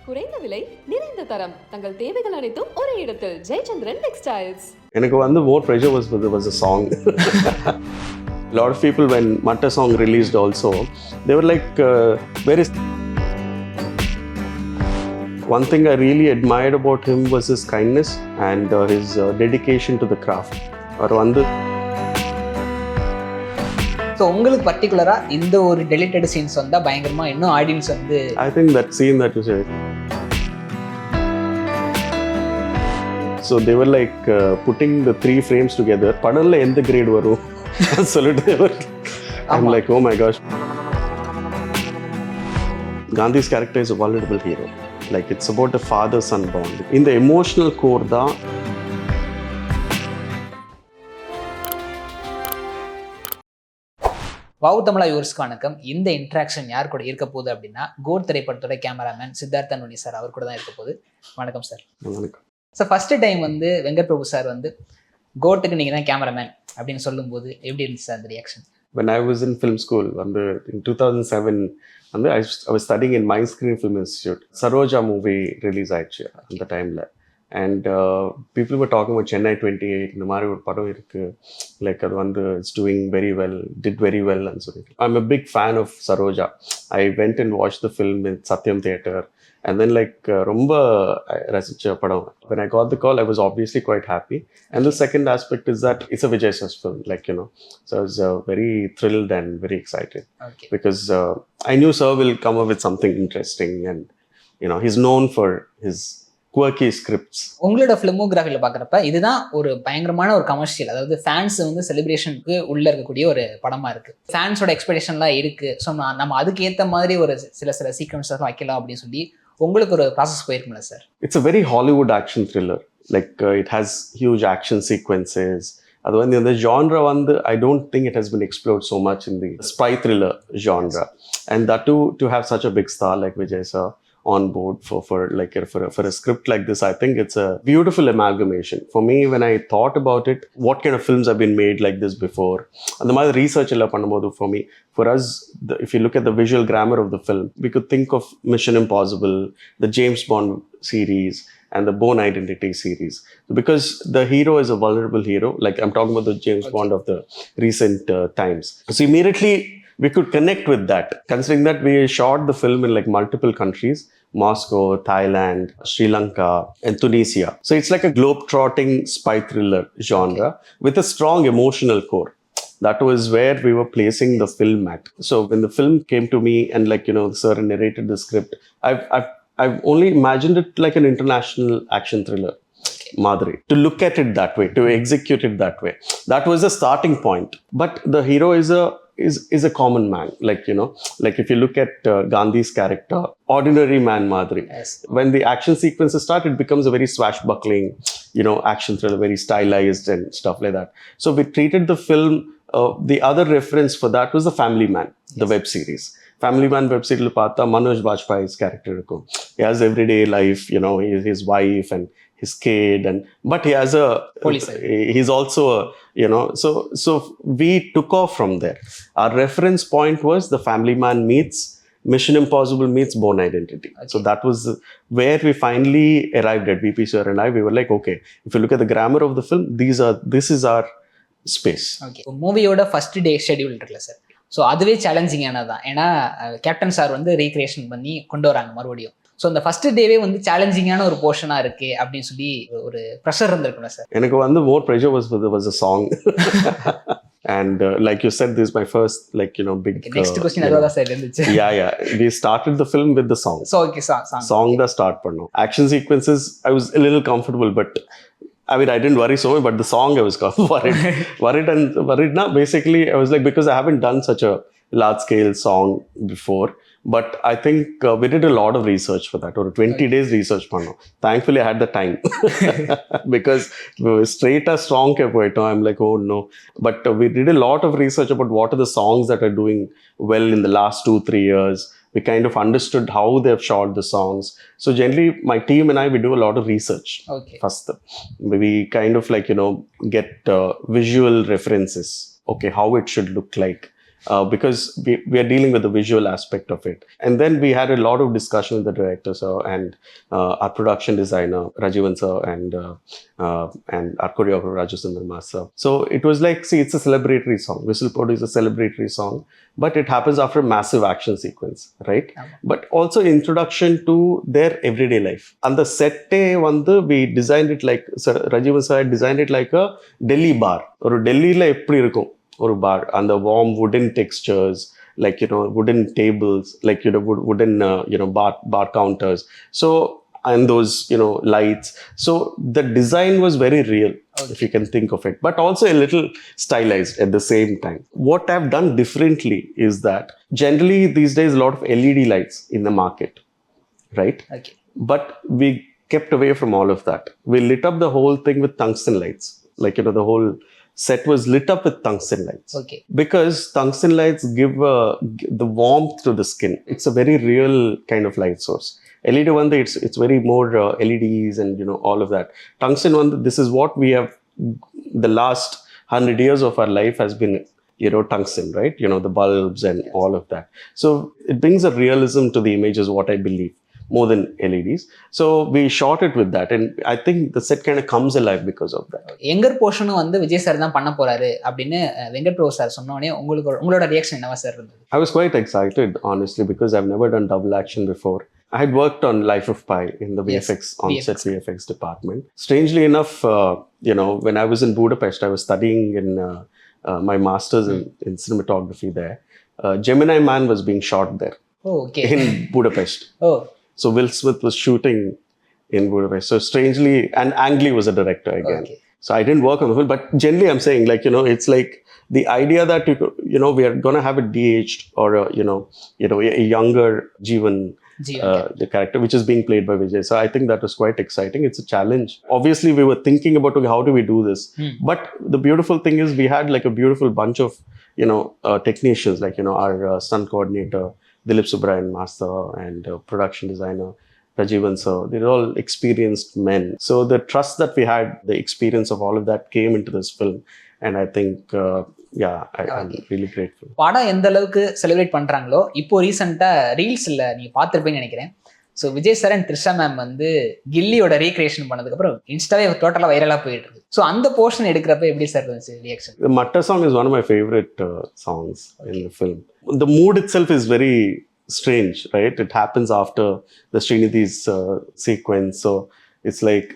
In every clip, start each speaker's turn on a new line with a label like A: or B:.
A: குறைந்த விலை நிறைந்த தரம் தங்கள் தேவைகள் அனைத்தும் ஒரே இடத்தில் ஜெயச்சந்திரன் டெக்ஸ்டைல்ஸ்.
B: எனக்கு more pressure was a song. A lot of people when Matta song released also, they were like, where is... One thing I really admired about him was his kindness and his dedication to the craft. அவர் வந்து
C: so உங்களுக்கு பர்டிகுலராக இந்த ஒரு deleted scenes வந்தால் பயங்கரமாக இன்னும் audience வந்து
B: I think that scene that you said. So they were like putting the 3 frames together. படம்ல எந்த கிரேட் வரும் சொல்லிட்டு I'm like, oh my gosh. Gandhi's character is a vulnerable hero. Like it's about a father-son bond. In the emotional core தான்
C: wow தமிழா யூவர்ஸ்க்கு வணக்கம். இந்த interaction யார் கூட இருக்க போகுது அப்படின்னா கோட் திரைப்படத்தோட கேமராமேன் சித்தார்த்தா நுனி சார் அவர் கூட தான் இருக்க போகுது. வணக்கம் சார்.
B: வணக்கம்
C: சார். ஃபர்ஸ்ட் டைம் வந்து வெங்கட் பிரபு சார் வந்து கோட்டுக்கு நீங்கள் தான் கேமராமேன் அப்படின்னு சொல்லும்போது எப்படி இருந்துச்சு சார் அந்த reaction?
B: When I was in film school, in 2007, I was studying in Mind Screen Film Institute. Saroja movie release ஆயிடுச்சு அந்த டைமில். And people were talking about Chennai 28, இந்த மாதிரி ஒரு படம் இருக்குது, லைக் அது வந்து it's doing very well, did very well and சொல்லிட்டு. I'm a big fan of Saroja. I went and watched the film in Satyam Theatre. And then ரொம்ப ரசிச்ச படம். When I got the call, I was obviously quite happy. And the second aspect is that it's a Vijay sir's film, So I was very thrilled and very excited.
C: Okay.
B: Because I knew sir will come up with something interesting and, he's known for his quirky scripts.
C: உங்களோட ஃபிலிமோகிராஃபியில் பார்க்குறப்ப இதுதான் ஒரு பயங்கரமான ஒரு commercial, அதாவது fans வந்து செலிப்ரேஷனுக்கு உள்ளே இருக்கக்கூடிய ஒரு படமாக இருக்குது. ஃபேன்ஸோட எக்ஸ்பெக்டேஷன்லாம் இருக்குது. ஸோ நம்ம அதுக்கு ஏற்ற மாதிரி ஒரு சில சீக்வன்ஸஸ் வைக்கலாம் அப்படின்னு சொல்லி உங்களுக்கு ஒரு ப்ராசஸ் போயிருக்கும்ல sir?
B: It's a very Hollywood action thriller. It has huge action sequences. அது வந்து இந்த genre வந்து I don't think it has been explored so much in the spy thriller genre. And that too, to have such a big star like Vijay sir on board for a script like this, I think it's a beautiful amalgamation. For me, when I thought about it, what kind of films have been made like this before? And the research ella பண்ணும்போது for me, for us, if you look at the visual grammar of the film, we could think of Mission Impossible, the James Bond series, and the Bourne Identity series. Because the hero is a vulnerable hero, like I'm talking about the James Bond of the recent times. So immediately, we could connect with that, considering that we shot the film in multiple countries, Moscow, Thailand, Sri Lanka, and Tunisia. So it's like a globe-trotting spy thriller genre with a strong emotional core. That was where we were placing the film at. So when the film came to me and sir narrated the script, I've only imagined it like an international action thriller. Madhuri, to look at it that way, to execute it that way. That was the starting point. But the hero is a common man. If you look at Gandhi's character, ordinary man Madhuri.
C: Yes.
B: When the action sequences start, it becomes a very swashbuckling, action thriller, very stylized and stuff like that. So we treated the film, the other reference for that was the Family Man, the web series. Family Man web series lo paatha Manoj Bajpayee's character irukum. He has everyday life, his wife and his kid, but he has he's also so we took off from there. Our reference point was the Family Man meets Mission Impossible meets Bourne Identity. Okay. So that was where we finally arrived at. VP sir and I, we were like, okay, if you look at the grammar of the film, this is our space.
C: Okay. மூவியோட first day schedule இருக்குல்ல sir, so அதுவே சேலஞ்சிங்கானதான். ஏன்னா captain sir வந்து recreation பண்ணி கொண்டு வராங்க மறுபடியும். So அந்த ஃபர்ஸ்ட் டேவே வந்து சேலஞ்சிங்கான ஒரு போர்ஷனாக இருக்கு அப்படின்னு சொல்லி ஒரு ப்ரெஷர் இருந்திருக்குல்ல சார்?
B: எனக்கு வந்து more pressure was a song. And like you said, this is my first big
C: next question adha sir irundhuchu.
B: Yeah, we started the film with the song.
C: So okay, song
B: da start pannom. Action sequences I was a little comfortable, but I didn't worry so much, but the song I was worried na. Basically I was like, because I haven't done such a large scale song before, but I think we did a lot of research for that, or 20 days research pannom. Thankfully I had the time because straight a song ke poitom. I'm like, oh no, but we did a lot of research about what are the songs that are doing well in the last 2-3 years. We kind of understood how they've shot the songs. So generally my team and I, we do a lot of research.
C: Okay.
B: First we kind of get visual references, okay, how it should look like, because we are dealing with the visual aspect of it. And then we had a lot of discussion with the director sir and our production designer Rajivan sir and our choreographer Raju Sundarma sir. So it was like, see, it's a celebratory song. Whistle Pod is a celebratory song, but it happens after a massive action sequence, right? But also introduction to their everyday life. And the set we designed it like, Rajivan sir designed it like a Delhi bar. Or Delhi la eppadi irukum ஒரு bar, and the warm wooden textures, like, you know, wooden tables, like, you know, wooden bar counters, so, and those, you know, lights. So the design was very real, if you can think of it, but also a little stylized at the same time. What I've done differently is that generally these days a lot of LED lights in the market, right?
C: Okay.
B: But we kept away from all of that. We lit up the whole thing with tungsten lights, like, you know, the whole set was lit up with tungsten lights.
C: Okay.
B: Because tungsten lights give the warmth to the skin. It's a very real kind of light source. LED one, it's very more LEDs and, you know, all of that. Tungsten one, this is what we have, the last 100 years of our life has been, you know, tungsten, right? You know, the bulbs and all of that. So it brings a realism to the images, what I believe, more than LEDs. So we shot it with that, and I think the set kind of comes alive because of that.
C: எங்கர் போர்ஷனும் வந்து Vijay sir தான் பண்ண போறாரு அப்படின்னு Venkat Prabhu sir சொன்னோடனே உங்களோட reaction என்னவா sir இருந்தது?
B: I was quite excited, honestly, because I've never done double action before. I had worked on Life of Pi in the VFX, on-set VFX department. Strangely enough, you know, when I was in Budapest, I was studying in my master's in cinematography there. Gemini Man was being shot there.
C: Oh, okay.
B: In Budapest.
C: Oh.
B: So Will Smith was shooting in Budapest. So strangely, and Ang Lee was a director again. Okay. So I didn't work on the film, but generally I'm saying, like, you know, it's like the idea that, you know, we are going to have a de-aged or a, you know, a younger Jeevan, the character, which is being played by Vijay. So I think that was quite exciting. It's a challenge. Obviously, we were thinking about, okay, how do we do this? But the beautiful thing is we had like a beautiful bunch of, you know, technicians, like, you know, our stunt coordinator, Dilip Subrayan Master, and production designer Rajivan sir. They're all experienced men. So the trust that we had, the experience of all of that came into this film. And I think, I'm really grateful.
C: படம் எந்த அளவுக்கு celebrate பண்றாங்களோ இப்போ ரீசெண்டா ரீல்ஸ்ல நீங்க பார்த்திருப்பீங்கன்னு நினைக்கிறேன். So Vijay sir and Trisha ma'am வந்து கில்லியோட recreation பண்ணதுக்கப்புறம் இன்ஸ்டாவே டோட்டலாக வைரலாக போயிட்டு இருக்கு. ஸோ அந்த போர்ஷன் எடுக்கிறப்ப எப்படி சார் இருந்துச்சு reaction?
B: The Matta song is one of my favorite songs in the film. The mood itself is very strange, right? It happens after the Srinidhi's sequence. So it's like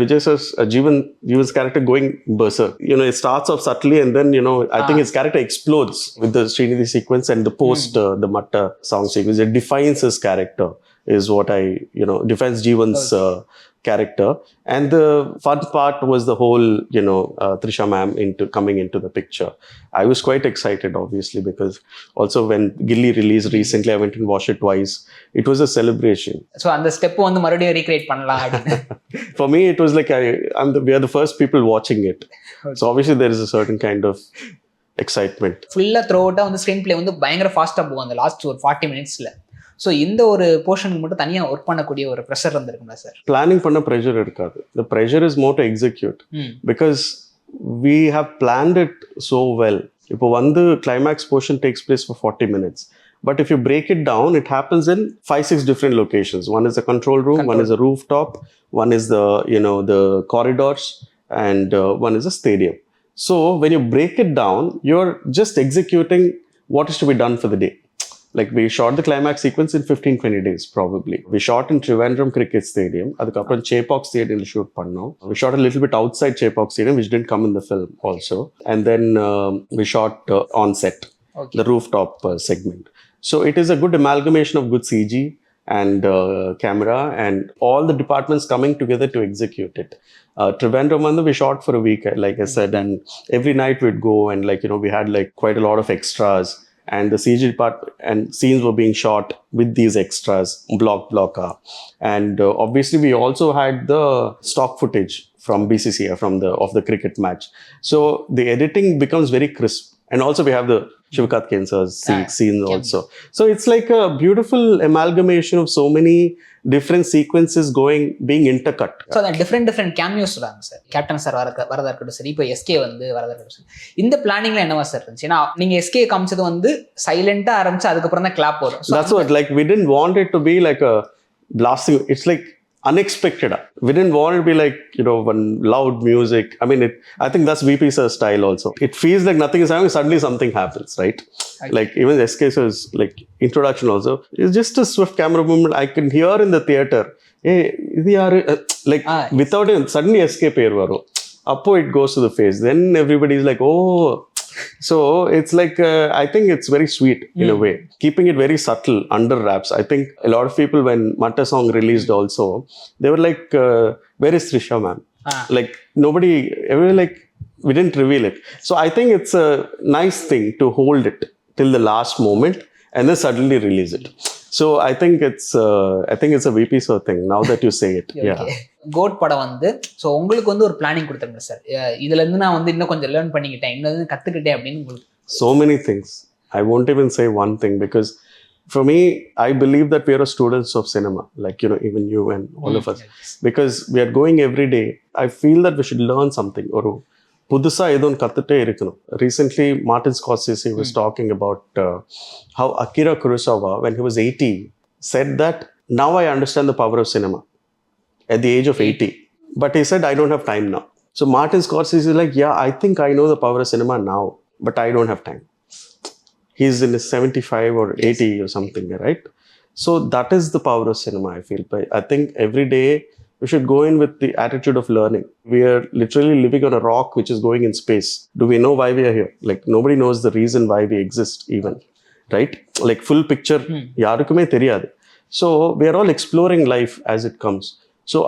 B: Vijay sir's Jeevan's character going berserk. You know, it starts off subtly, and then, you know, I think his character explodes with the Srinidhi sequence and the post the Matta song sequence. It defines his character, is what defines Jeevan's character. And the fun part was the whole, Trisha ma'am coming into the picture. I was quite excited, obviously, because also when Gilly released recently, I went and watched it twice. It was a celebration.
C: So and the step on the marudiya recreate pannalam.
B: For me, it was like we are the first people watching it. Okay. So obviously there is a certain kind of excitement.
C: Full throughout on the screenplay வந்து பயங்கர ஃபாஸ்டா போகும் அந்த last ஒரு 40 மினிட்ஸ்ல. So இந்த ஒரு போர்ஷனுக்கு மட்டும் தனியாக ஒர்க் பண்ணக்கூடிய ஒரு ப்ரெஷர் இருந்திருக்குங்களா சார்?
B: பிளானிங் பண்ண ப்ரெஷர் இருக்காது. The pressure is more to execute because we have planned it so well. இப்போ வந்து climax portion takes place for 40 minutes. But if you break it down, it happens in 5-6 different locations. One is a control room, one is a rooftop, one is the corridors, and one is a stadium. So when you break it down, you're just executing what is to be done for the day. Like we shot the climax sequence in 15-20 days probably. We shot in Trivandrum Cricket Stadium. Adukapram Chepauk Stadium shoot pannom. We shot a little bit outside Chepauk Stadium, which didn't come in the film also. And then we shot on set, the rooftop segment. So it is a good amalgamation of good CG and camera and all the departments coming together to execute it. Trivandrum we shot for a week, like I said, and every night we'd go and we had quite a lot of extras. And the CG department and scenes were being shot with these extras, blocker. And obviously we also had the stock footage from BCCI, of the cricket match. So the editing becomes very crisp. And also we have the Shivakarthikeyan sir's scenes
C: cameo.
B: also. So it's like a beautiful amalgamation of so many different sequences being intercut.
C: So அந்த different cameos சொல்றாங்க sir. Captain sir வரதா இருக்கட்டும் சரி, இப்போ SK வந்து வரதா இருக்கட்டும் சரி. இந்த பிளானிங்ல என்னவா சார் இருந்துச்சு? ஏன்னா நீங்க எஸ்கே காமிச்சது வந்து சைலண்டா ஆரம்பிச்சு அதுக்கப்புறம் தான் கிளாப் வரும்.
B: That's what, like, we didn't want it to be like a blasting. It's like unexpected. We didn't want it to be like, one loud music. I mean, I think that's VP sir's style also. It feels like nothing is happening, suddenly something happens, right? Okay. Like even SK sir's like introduction also, it's just a swift camera movement. I can hear in the theater, hey, idu yaru, like without it, suddenly SK pair varum. Appo it goes to the face. Then everybody's like, oh. So it's like, I think it's very sweet in a way. Keeping it very subtle, under wraps. I think a lot of people, when Matta song released also, they were like, where is Trisha, ma'am? Like, nobody, everyone like, we didn't reveal it. So I think it's a nice thing to hold it till the last moment and then suddenly release it. So I think it's a VP sir thing, now that you say it. Yeah.
C: GOAT படம் வந்து so உங்களுக்கு வந்து ஒரு planning கொடுத்துருங்க sir. இதுல இருந்து நான் வந்து இன்னும் கொஞ்சம் லேர்ன் பண்ணிக்கிட்டேன், இன்னும் கத்துக்கிட்டேன் அப்படின்னு உங்களுக்கு.
B: So many things. I won't even say one thing, because for me, I believe that we are students of cinema, like, even you and all of us. Yes. Because we are going every day. I feel that we should learn something. Or புதுசா ஏதோ கத்துட்டே இருக்கணும். Recently, Martin Scorsese was talking about how Akira Kurosawa, when he was 80, said that, now I understand the power of cinema. At the age of 80. But he said, I don't have time now. So Martin Scorsese is like, yeah, I think I know the power of cinema now, but I don't have time. He's in his 75 or 80 or something, right? So that is the power of cinema, I feel. But I think every day we should go in with the attitude of learning. We are literally living on a rock which is going in space. Do we know why we are here? Like, nobody knows the reason why we exist even, right? Like, full picture, yarukume theriyadu. So we are all exploring life as it comes. So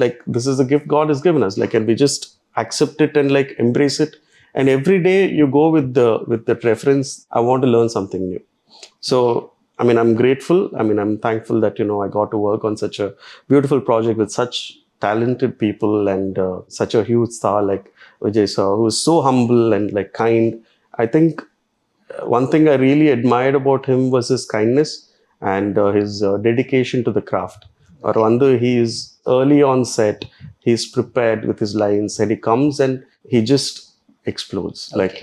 B: like, this is the gift God has given us. Like, and we just accept it and like embrace it. And every day you go with the reference, I want to learn something new. So, I mean, I'm grateful. I mean, I'm thankful that, I got to work on such a beautiful project with such talented people and such a huge star like Vijay sir, who is so humble and like kind. I think one thing I really admired about him was his kindness and his dedication to the craft. Or he is early on set, he's prepared with his lines, and he comes and he just explodes. Okay. Like,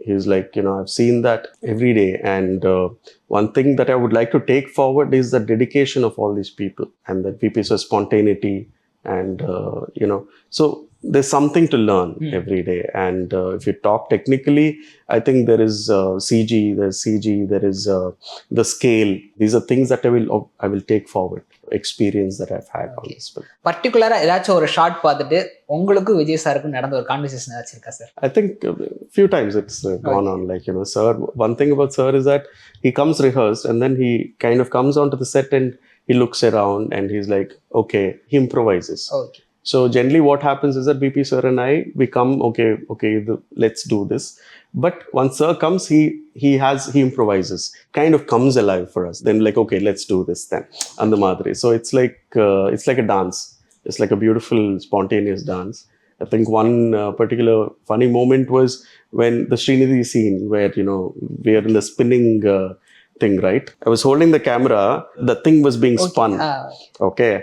B: he's like, I've seen that every day. And one thing that I would like to take forward is the dedication of all these people and the VP's spontaneity. And, so there's something to learn every day. And if you talk technically, I think there is CG, there is the scale. These are things that I will take forward. Experience that I've had on this film.
C: பர்టిక్యుலரா ஏதாச்சும் ஒரு shot பார்த்துட்டு உங்களுக்கு விஜய் சாருக்கு நடந்த ஒரு conversation ஏதாச்சும் இருக்கா sir?
B: I think a few times it's gone on. Like, sir, one thing about sir is that he comes rehearsed and then he kind of comes onto the set and he looks around and he's like, okay, he improvises.
C: Okay.
B: So generally what happens is that BP sir and I, we come, okay, let's do this. But once sir comes, he improvises, kind of comes alive for us. Then like, okay, let's do this then. And the madri. So it's like a dance. It's like a beautiful, spontaneous dance. I think one particular funny moment was when the Srinidhi scene where, we are in the spinning thing, right? I was holding the camera, the thing was being spun. Okay.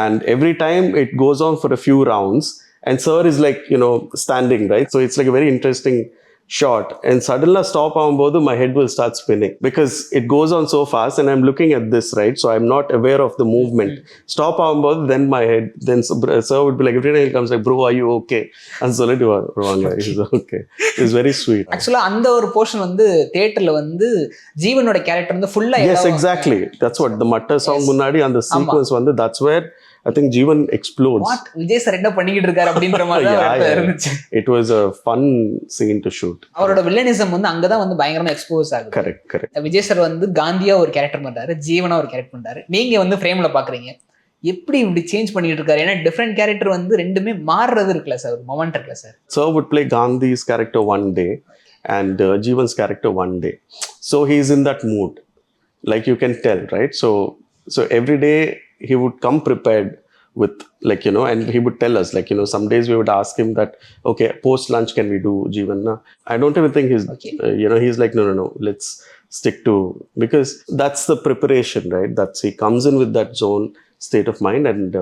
B: And every time it goes on for a few rounds and sir is like, standing, right? So it's like a very interesting shot. And suddenly stop aanumbodhu my head will start spinning because it goes on so fast and I'm looking at this, right? So I'm not aware of the movement. Stop aanumbodhu, then my head, then sir would be like, every time he comes like, bro, are you okay? And so let you wrong. He's okay. It's very sweet.
C: Actually, அந்த ஒரு portion வந்து தியேட்டர்ல வந்து ஜீவனோட character வந்து ஃபுல்லா
B: Yes, exactly. That's what the Matta song முன்னாடி அந்த sequence வந்து, that's where I think Jeevan explodes.
C: What? Vijay sir என்ன பண்ணிக்கிட்டு இருக்காரு அப்படின்ற மாதிரி தான் இருந்துச்சு.
B: It was a fun scene to shoot.
C: அவரோட வில்லனிசம் வந்து அங்கதான் வந்து பயங்கரமா எக்ஸ்போஸ் ஆகுது.
B: Correct.
C: விஜய் சார் வந்து காந்தியா ஒரு கேரக்டர் பண்றாரு, ஜீவனா ஒரு கேரக்டர் பண்றாரு. நீங்க வந்து ஃப்ரேம்ல பாக்குறீங்க. எப்படி இப்படி சேஞ்ச் பண்ணிட்டு இருக்காரு? ஏன்னா டிஃபரெண்ட் கேரக்டர் வந்து ரெண்டுமே மாறுறது இருக்குல்ல சார், ஒரு மொமெண்ட் இருக்குல்ல sir.
B: Sir would play Gandhi's character one day and Jeevan's character one day. So he's in that mood. Like you can tell, right? So every day he would come prepared with, like, you know, and he would tell us, like, you know, some days we would ask him that, okay, post lunch can we do Jeevan na? I don't even think he's you know, he's like, no, let's stick to, because that's the preparation, right? That's, he comes in with that zone state of mind, and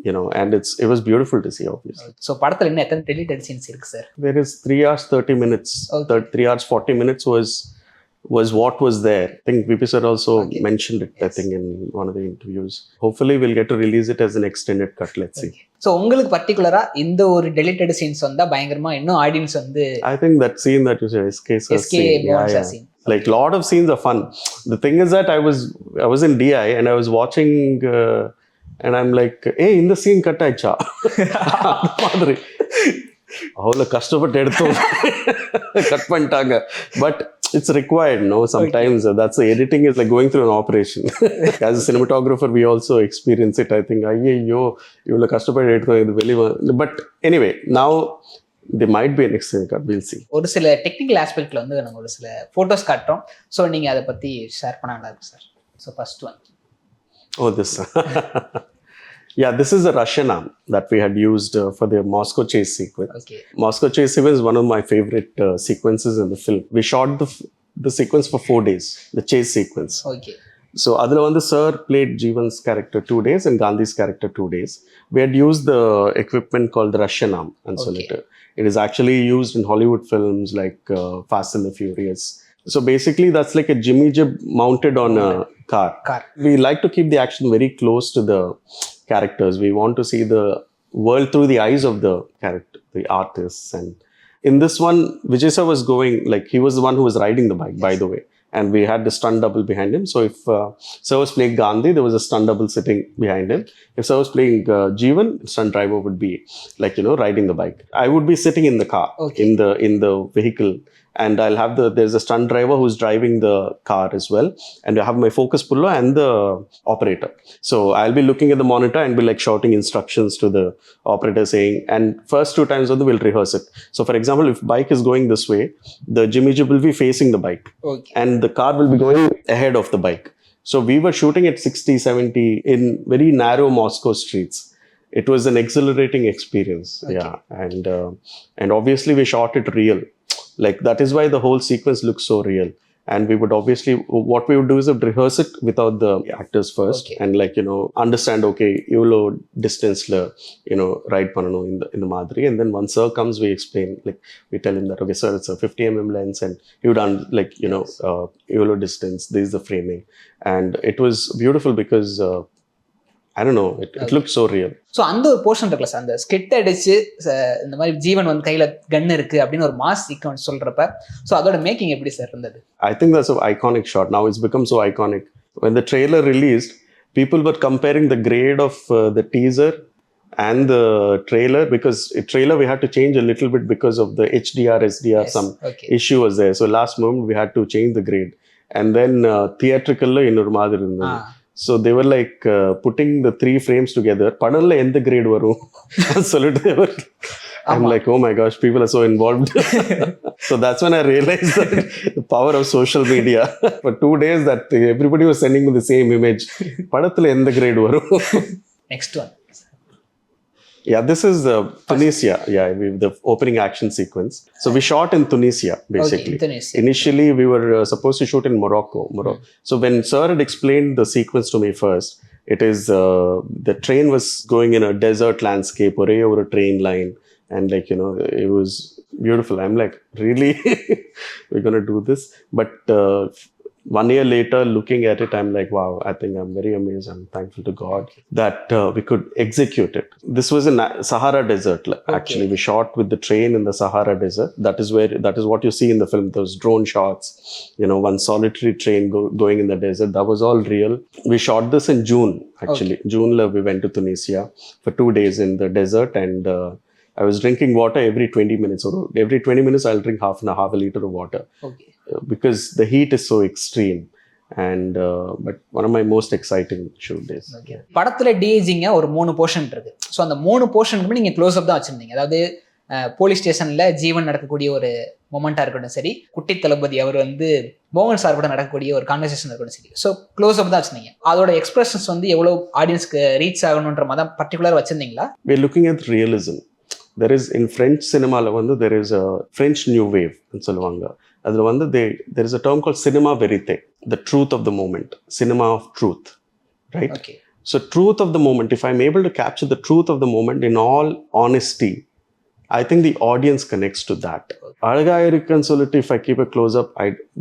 B: you know, and it was beautiful to see, obviously.
C: So படத்துல இன்னும் எத்தனை deleted scenes இருக்கு sir?
B: There is 3 hours 30 minutes. 3 hours 40 minutes was what was there. I think VP sir also mentioned it, I think, in one of the interviews. Hopefully we'll get to release it as an extended cut. Let's see.
C: So உங்களுக்கு பர்டிகுலரா இந்த ஒரு deleted scenes வந்தா பயங்கரமா இன்னும் audience வந்து
B: I think that scene that you said, SK
C: scene.
B: Like, lot of scenes are fun. The thing is that I was in DI and I was watching and I'm like, hey, in the scene cut aicha. மாதிரி அவ்வளோ கஷ்டப்பட்டு எடுத்தோம், cut பண்ணிட்டாங்க. But it's required, no? Sometimes that's the editing is like going through an operation. As a cinematographer, we also experience it. I think, ayyo, இவ்வளோ கஷ்டப்பட்டு எடுத்தோம், இது வெளியே. But anyway, now there might be an extended cut. We'll see.
C: ஒரு சில technical ஆஸ்பெக்ட்ல வந்து நம்ம ஒரு சில போட்டோஸ் காட்டுறோம். ஸோ நீங்க அதை பத்தி ஷேர் பண்ண நல்லா இருக்கும் sir. So first one.
B: Oh, this. Yeah, this is a Russian arm that we had used for the Moscow chase sequence.
C: Okay.
B: Moscow chase sequence is one of my favorite sequences in the film. We shot the sequence for 4 days, the chase sequence.
C: Okay.
B: So, adula vandu sir played Jeevan's character 2 days and Gandhi's character 2 days. We had used the equipment called the Russian arm. And so it is actually used in Hollywood films like Fast and the Furious. So basically, that's like a Jimmy Jib mounted on a car. We like to keep the action very close to the characters. We want to see the world through the eyes of the character, the artists. And in this one, Vijay sir was going, like, he was the one who was riding the bike, by the way. And we had the stunt double behind him. So if sir was playing Gandhi, there was a stunt double sitting behind him. If sir was playing Jeevan, stunt driver would be, like, you know, riding the bike. I would be sitting in the car, in the vehicle. And I'll have there's a stunt driver who's driving the car as well. And I have my focus puller and the operator. So I'll be looking at the monitor and be like shouting instructions to the operator saying, and first 2 times we'll rehearse it. So for example, if bike is going this way, the Jimmy Jib will be facing the bike. And the car will be going ahead of the bike. So we were shooting at 60, 70 in very narrow Moscow streets. It was an exhilarating experience. Yeah. And obviously we shot it real. Like, that is why the whole sequence looks so real. And we would obviously, what we would do is rehearse it without the actors first. And, like, you know, understand, okay, evlo distance la, you know, ride panano in the madri. And then once sir comes, we explain, like, we tell him that, okay, sir, it's a 50 mm lens, and you would like, you know, evlo distance, this is the framing. And it was beautiful because I don't know, it looked so real.
C: So அந்த ஒரு portion இருக்குல்ல sir, அந்த ஸ்கெட் அடிச்சு இந்த மாதிரி ஜீவன் வந்து கையில கன் இருக்கு அப்படின்னு ஒரு மாஸ் சீக்வன்ஸ் சொல்றப்ப, ஸோ அதோட மேக்கிங் எப்படி சார் இருந்தது?
B: I think that's an iconic shot. Now it's become so iconic. When the trailer released, people were comparing the grade of the teaser and the trailer, because in trailer we had to change a little bit because of the HDR, SDR, some issue was there. So last moment we had to change the grade. And then theatrical இன்னொரு மாதிரி இருந்தது. So they were like putting the 3 frames together. Padalla endha grade varum solittu they were. I'm like, oh my gosh, people are so involved. So that's when I realized that the power of social media. For 2 days that everybody was sending me the same image. Padathula endha grade varum.
C: Next one.
B: Yeah, this is Tunisia. Yeah, the opening action sequence. So we shot in Tunisia, basically.
C: Tunisia.
B: Initially, we were supposed to shoot in Morocco. So when sir had explained the sequence to me first, it is the train was going in a desert landscape, or a train line, and, like, you know, it was beautiful. I'm like, really? We're gonna do this? But 1 year later, looking at it, I'm like, wow, I think I'm very amazed. I'm thankful to God that we could execute it. This was in Sahara Desert. Actually, we shot with the train in the Sahara Desert. That is what you see in the film, those drone shots, you know, one solitary train going in the desert. That was all real. We shot this in June, actually. June, we went to Tunisia for 2 days in the desert, and I was drinking water every 20 minutes. Or every 20 minutes, I'll drink half a liter of water. Because the heat is so extreme. And but one of my most exciting shoot days.
C: படத்துல டிஏஜிங்க ஒரு 3 portion இருக்கு. So அந்த 3 போர்ஷனுக்குமே நீங்க close up தான் வச்சிருந்தீங்க. அதாவது police ஸ்டேஷன்ல ஜீவன் நடக்கக்கூடிய ஒரு மொமெண்டா இருக்கட்டும் சரி, குட்டி தளபதி அவர் வந்து மோகன் சார் கூட நடக்கக்கூடிய ஒரு கான்வர்சேஷன் இருக்கட்டும் சரி, ஸோ க்ளோஸ் அப் தான் வச்சிருந்தீங்க. அதோட எக்ஸ்பிரஷன்ஸ் வந்து எவ்வளவு ஆடியன்ஸ்க்கு ரீச் ஆகணுன்ற மாதிரி particular வச்சிருந்தீங்களா?
B: We're looking at realism. There is in French cinema there is a French new wave ன்னு சொல்லுவாங்க. அதுல there is a term called cinema verite, the truth of the moment, cinema of truth, right?
C: Okay.
B: So truth of the moment, if I'm able to capture the truth of the moment in all honesty, I think the audience connects to that. Alaga irukkan solittu if I keep a close up,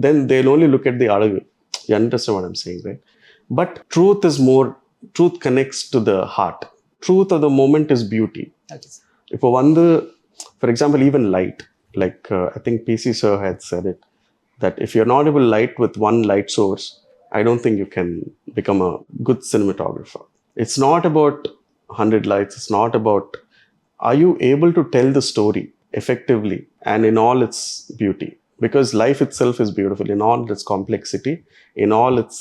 B: then they'll only look at the alagu. You understand what I'm saying, right? But truth connects to the heart. Truth of the moment is beauty.
C: Okay.
B: If for example, even light, like I think PC sir had said it, that if you're not able to light with one light source, I don't think you can become a good cinematographer. It's not about 100 lights. It's not about, are you able to tell the story effectively and in all its beauty? Because life itself is beautiful in all its complexity, in all its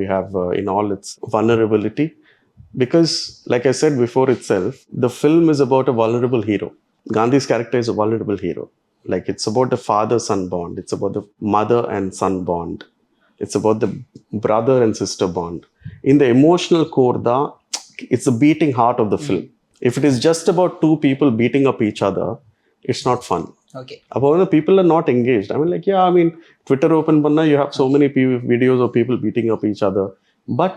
B: we have in all its vulnerability. Because like I said before itself, the film is about a vulnerable hero. Gandhi's character is a vulnerable hero. Like it's about the father-son bond. It's about the mother and son bond. It's about the brother and sister bond. In the emotional core, it's the beating heart of the film. If it is just about two people beating up each other, it's not fun.
C: Okay.
B: About the people are not engaged. I mean, Twitter open panna, you have so many videos of people beating up each other. But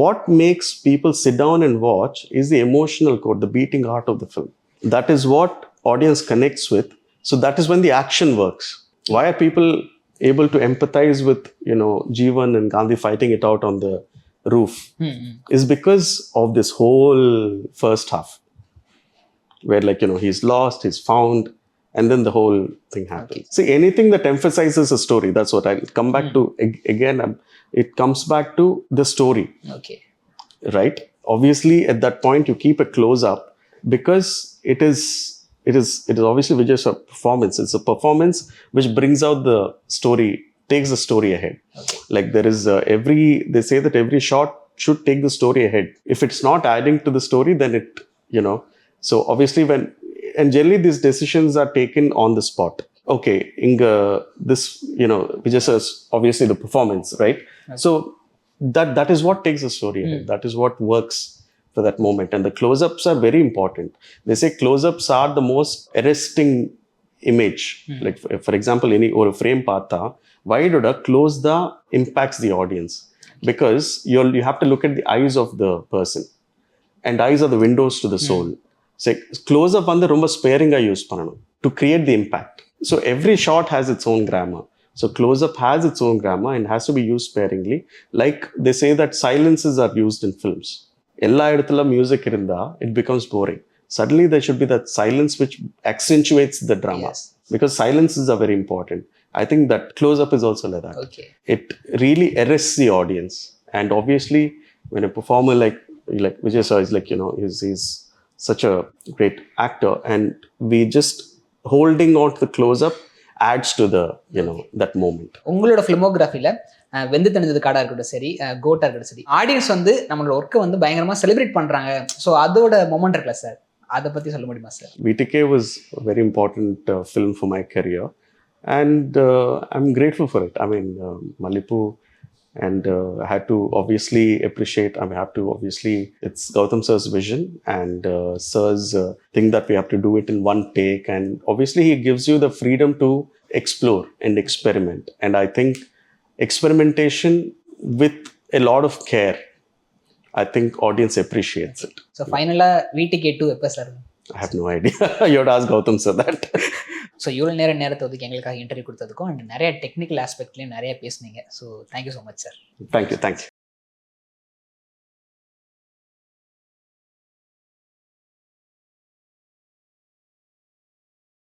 B: what makes people sit down and watch is the emotional core, the beating heart of the film. That is what audience connects with. So that is when the action works. Why are people able to empathize with, Jeevan and Gandhi fighting it out on the roof? Is because of this whole first half. Where he's lost, he's found, and then the whole thing happens. Okay. See, anything that emphasizes a story, that's what I'll come back to again. It comes back to the story.
C: Okay.
B: Right? Obviously, at that point, you keep a close up because it is obviously Vijay's performance. It's a performance which brings out the story, takes the story ahead.
C: Okay.
B: Like there is they say that every shot should take the story ahead. If it's not adding to the story, then it, so obviously and generally these decisions are taken on the spot. Okay, this, Vijay sir's obviously the performance, right? Okay. So that is what takes the story ahead. That is what works for that moment. And the close-ups are very important. They say close-ups are the most arresting image. Like for example, or a frame paatha, why do the close the impacts the audience? Because you have to look at the eyes of the person, and eyes are the windows to the soul. So close-up romba sparing use pananum to create the impact. So every shot has its own grammar. So close-up has its own grammar and has to be used sparingly. Like they say that silences are used in films. Ella edathula music irunda, it becomes boring. Suddenly there should be that silence which accentuates the drama. Yes. Because silences are very important. I think that close-up is also like that.
C: Okay.
B: It really arrests the audience. And obviously, when a performer like Vijay sir is he's such a great actor, and we just holding on to the close-up adds to the, that moment.
C: உங்களோட ஃபிலிமோகிராஃபில வெந்து தணிந்தது காடா இருக்கட்டும் சரி, quota இருக்கட்டும் சரி, audience வந்து நம்மளோட ஒர்க்கை வந்து பயங்கரமா செலிப்ரேட் பண்றாங்க. ஸோ அதோட மொமெண்ட் இருக்குல்ல சார், அதை பத்தி சொல்ல முடியுமா sir?
B: VTK was a very important film for my career, and I'm grateful for it. I mean, Malipu, and I had to obviously appreciate, it's Gautam sir's vision and sir's thing that we have to do it in one take, and obviously he gives you the freedom to explore and experiment, and I think experimentation with a lot of care, I think audience appreciates it.
C: So finally, VTK 2 எப்போ sir?
B: I have no idea. You have to ask Gautam sir that.
C: So இவ்வளோ நேரத்தை ஒதுக்கி எங்களுக்காக interview கொடுத்ததுக்கும் and நிறைய technical ஆஸ்பெக்ட்லையும் நிறைய பேசுனீங்க. So thank you so much sir.
B: Thank you.